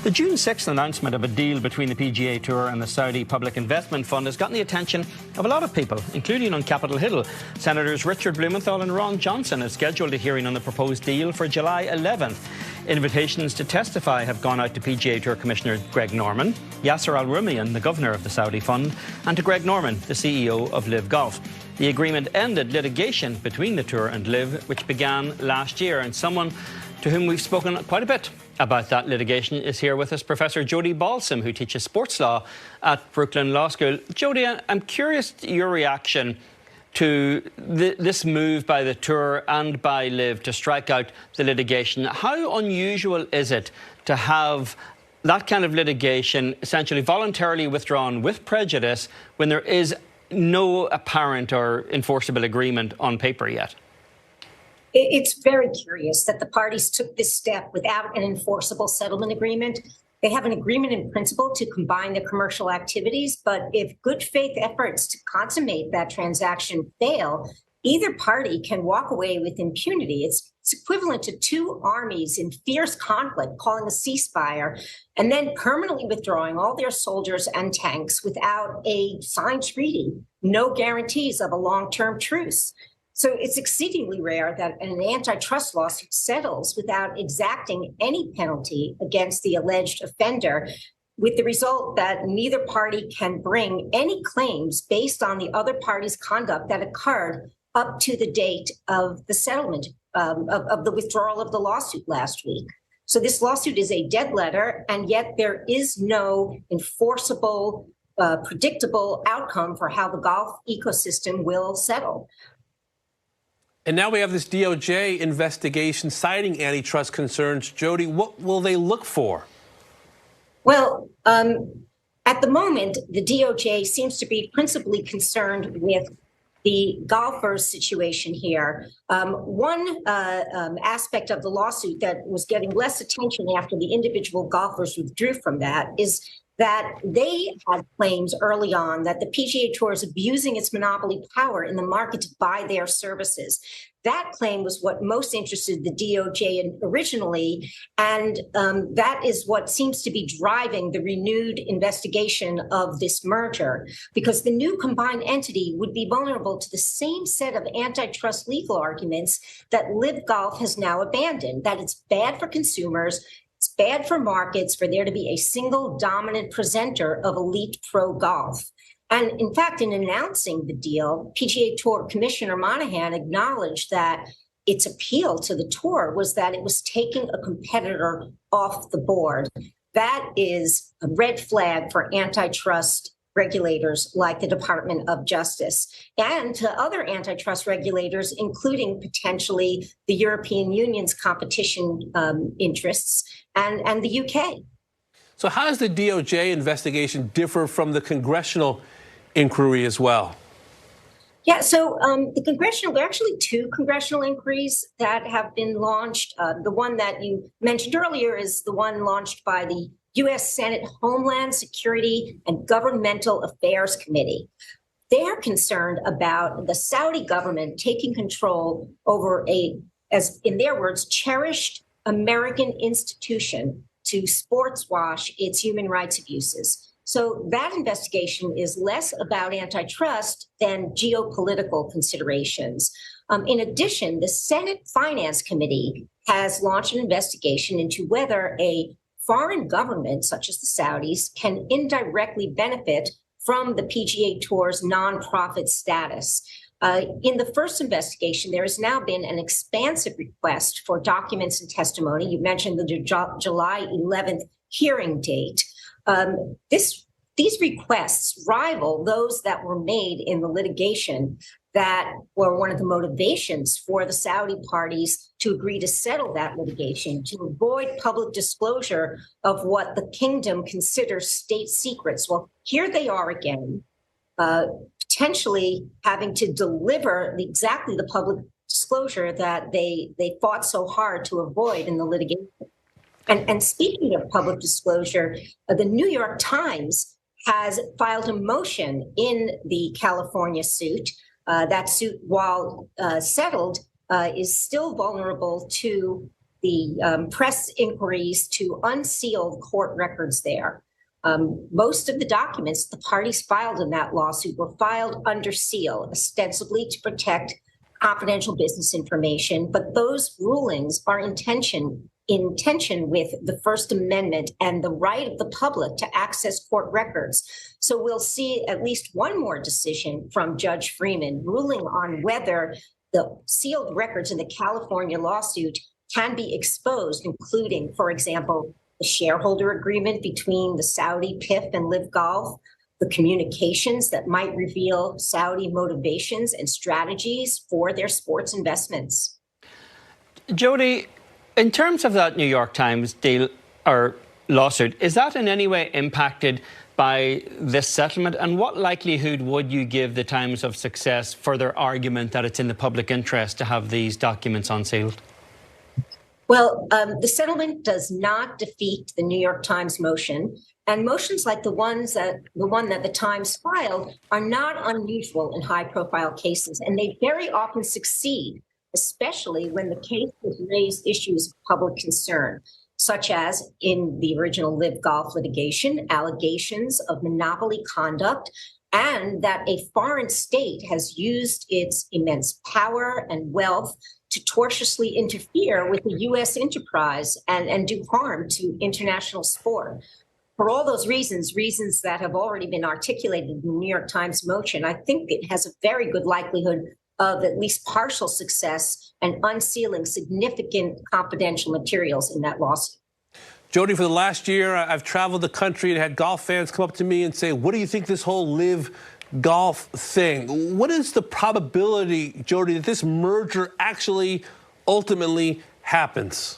The June 6th announcement of a deal between the PGA Tour and the Saudi Public Investment Fund has gotten the attention of a lot of people, including on Capitol Hill. Senators Richard Blumenthal and Ron Johnson have scheduled a hearing on the proposed deal for July 11th. Invitations to testify have gone out to PGA Tour Commissioner Greg Norman, Yasser Al-Rumayyan, the governor of the Saudi fund, and to Greg Norman, the CEO of LIV Golf. The agreement ended litigation between the Tour and LIV, which began last year, and someone to whom we've spoken quite a bit about that litigation is here with us, Professor Jodi Balsam, who teaches sports law at Brooklyn Law School. Jodi, I'm curious your reaction to this move by the Tour and by LIV to strike out the litigation. How unusual is it to have that kind of litigation essentially voluntarily withdrawn with prejudice when there is no apparent or enforceable agreement on paper yet? It's very curious that the parties took this step without an enforceable settlement agreement. They have an agreement in principle to combine their commercial activities, but if good faith efforts to consummate that transaction fail, either party can walk away with impunity. It's equivalent to two armies in fierce conflict calling a ceasefire and then permanently withdrawing all their soldiers and tanks without a signed treaty, no guarantees of a long-term truce. So it's exceedingly rare that an antitrust lawsuit settles without exacting any penalty against the alleged offender, with the result that neither party can bring any claims based on the other party's conduct that occurred up to the date of the settlement, of the withdrawal of the lawsuit last week. So this lawsuit is a dead letter, and yet there is no enforceable, predictable outcome for how the golf ecosystem will settle. And now we have this DOJ investigation citing antitrust concerns. Jodi, what will they look for? Well, at the moment, the DOJ seems to be principally concerned with the golfers' situation here. One aspect of the lawsuit that was getting less attention after the individual golfers withdrew from that is that they had claims early on that the PGA Tour is abusing its monopoly power in the market to buy their services. That claim was what most interested the DOJ originally, and that is what seems to be driving the renewed investigation of this merger, because the new combined entity would be vulnerable to the same set of antitrust legal arguments that LIV Golf has now abandoned, that it's bad for consumers, it's bad for markets for there to be a single dominant presenter of elite pro golf. And in fact, in announcing the deal, PGA Tour Commissioner Monahan acknowledged that its appeal to the Tour was that it was taking a competitor off the board. That is a red flag for antitrust regulators like the Department of Justice and to other antitrust regulators, including potentially the European Union's competition interests and the UK. So how does the DOJ investigation differ from the Congressional inquiry as well? Yeah, so the Congressional, there are actually two Congressional inquiries that have been launched. The one that you mentioned earlier is the one launched by the U.S. Senate Homeland Security and Governmental Affairs Committee. They're concerned about the Saudi government taking control over as in their words, cherished American institution to sports wash its human rights abuses. So that investigation is less about antitrust than geopolitical considerations. In addition, the Senate Finance Committee has launched an investigation into whether a foreign government, such as the Saudis, can indirectly benefit from the PGA Tour's nonprofit status. In the first investigation, there has now been an expansive request for documents and testimony. You mentioned the July 11th hearing date. These requests rival those that were made in the litigation that were one of the motivations for the Saudi parties to agree to settle that litigation, to avoid public disclosure of what the kingdom considers state secrets. Well, here they are again, potentially having to deliver exactly the public disclosure that they fought so hard to avoid in the litigation. And speaking of public disclosure, the New York Times has filed a motion in the California suit. That suit, while settled, is still vulnerable to the press inquiries to unseal court records there. Most of the documents the parties filed in that lawsuit were filed under seal, ostensibly to protect confidential business information. But those rulings are in tension with the First Amendment and the right of the public to access court records. So we'll see at least one more decision from Judge Freeman ruling on whether the sealed records in the California lawsuit can be exposed, including, for example, the shareholder agreement between the Saudi PIF and LIV Golf, the communications that might reveal Saudi motivations and strategies for their sports investments. Jodi, in terms of that New York Times deal or lawsuit, is that in any way impacted by this settlement? And what likelihood would you give the Times of success for their argument that it's in the public interest to have these documents unsealed? Well, the settlement does not defeat the New York Times motion, and motions like the one that the Times filed are not unusual in high-profile cases, and they very often succeed, especially when the case has raised issues of public concern, such as in the original LIV Golf litigation, allegations of monopoly conduct, and that a foreign state has used its immense power and wealth to tortiously interfere with the U.S. enterprise and do harm to international sport. For all those reasons that have already been articulated in the New York Times motion, I think it has a very good likelihood of at least partial success and unsealing significant confidential materials in that lawsuit. Jodi, for the last year, I've traveled the country and had golf fans come up to me and say, what do you think this whole LIV Golf thing? What is the probability, Jodi, that this merger actually ultimately happens?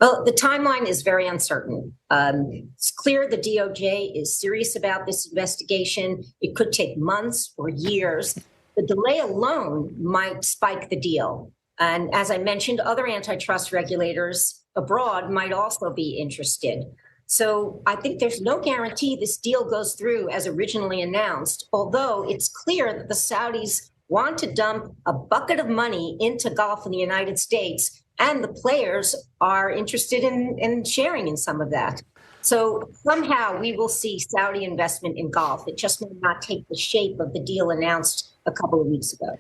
Well, the timeline is very uncertain. It's clear the DOJ is serious about this investigation. It could take months or years. The delay alone might spike the deal. And as I mentioned, other antitrust regulators abroad might also be interested. So I think there's no guarantee this deal goes through as originally announced, although it's clear that the Saudis want to dump a bucket of money into golf in the United States, and the players are interested in sharing in some of that. So somehow we will see Saudi investment in golf. It just may not take the shape of the deal announced a couple of weeks ago.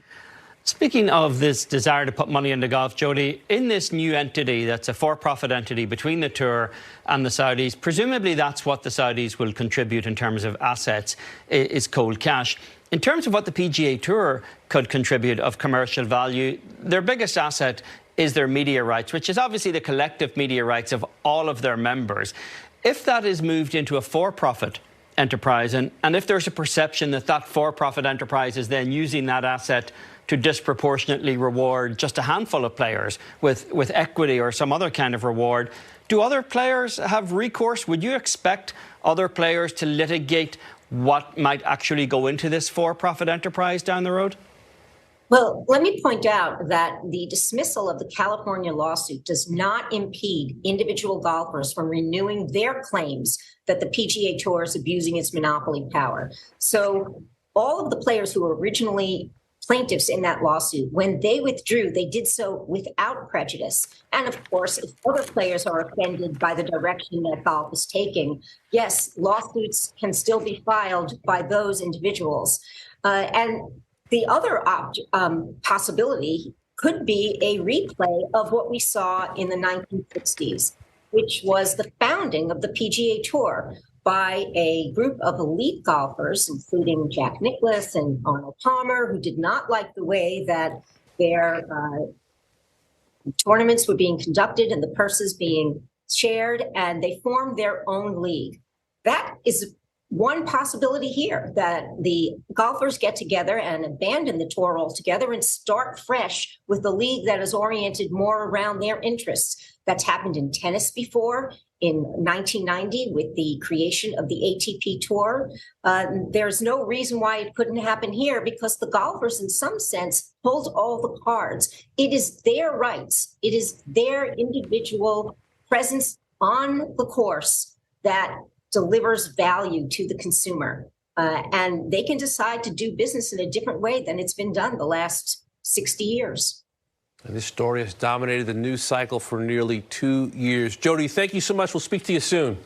Speaking of this desire to put money into golf, Jodi, in this new entity that's a for-profit entity between the Tour and the Saudis, presumably that's what the Saudis will contribute in terms of assets, is cold cash. In terms of what the PGA Tour could contribute of commercial value, their biggest asset is their media rights, which is obviously the collective media rights of all of their members. If that is moved into a for-profit enterprise, and if there's a perception that that for-profit enterprise is then using that asset to disproportionately reward just a handful of players with equity or some other kind of reward, do other players have recourse? Would you expect other players to litigate what might actually go into this for-profit enterprise down the road? Well, let me point out that the dismissal of the California lawsuit does not impede individual golfers from renewing their claims that the PGA Tour is abusing its monopoly power. So all of the players who were originally plaintiffs in that lawsuit, when they withdrew, they did so without prejudice. And of course, if other players are offended by the direction that golf is taking, yes, lawsuits can still be filed by those individuals. And the other possibility could be a replay of what we saw in the 1960s, which was the founding of the PGA Tour by a group of elite golfers, including Jack Nicklaus and Arnold Palmer, who did not like the way that their tournaments were being conducted and the purses being shared, and they formed their own league. That is one possibility here, that the golfers get together and abandon the tour altogether and start fresh with a league that is oriented more around their interests. That's happened in tennis before, in 1990 with the creation of the ATP Tour. There's no reason why it couldn't happen here, because the golfers, in some sense, hold all the cards. It is their rights. It is their individual presence on the course that delivers value to the consumer. And they can decide to do business in a different way than it's been done the last 60 years. And this story has dominated the news cycle for nearly 2 years. Jodi, thank you so much. We'll speak to you soon.